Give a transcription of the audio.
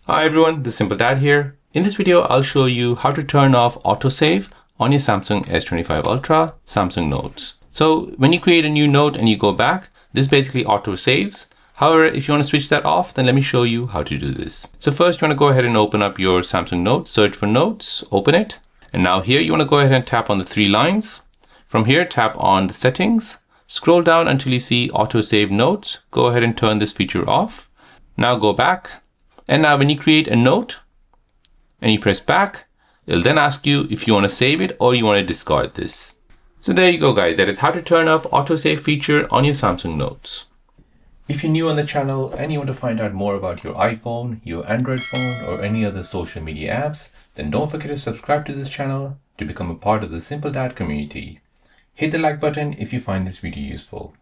Hi everyone, this is Simple Dad here. In this video, I'll show you how to turn off autosave on your Samsung S25 Ultra Samsung Notes. So when you create a new note and you go back, this basically auto saves. However, if you want to switch that off, then let me show you how to do this. So first you want to go ahead and open up your Samsung Note, search for Notes, open it. And now here you want to go ahead and tap on the three lines. From here, tap on the settings, scroll down until you see auto save notes. Go ahead and turn this feature off. Now go back. And now when you create a note and you press back, it'll then ask you if you want to save it or you want to discard this. So there you go guys, that is how to turn off autosave feature on your Samsung Notes. If you're new on the channel and you want to find out more about your iPhone, your Android phone or any other social media apps, then don't forget to subscribe to this channel to become a part of the Simple Dad community. Hit the like button if you find this video useful.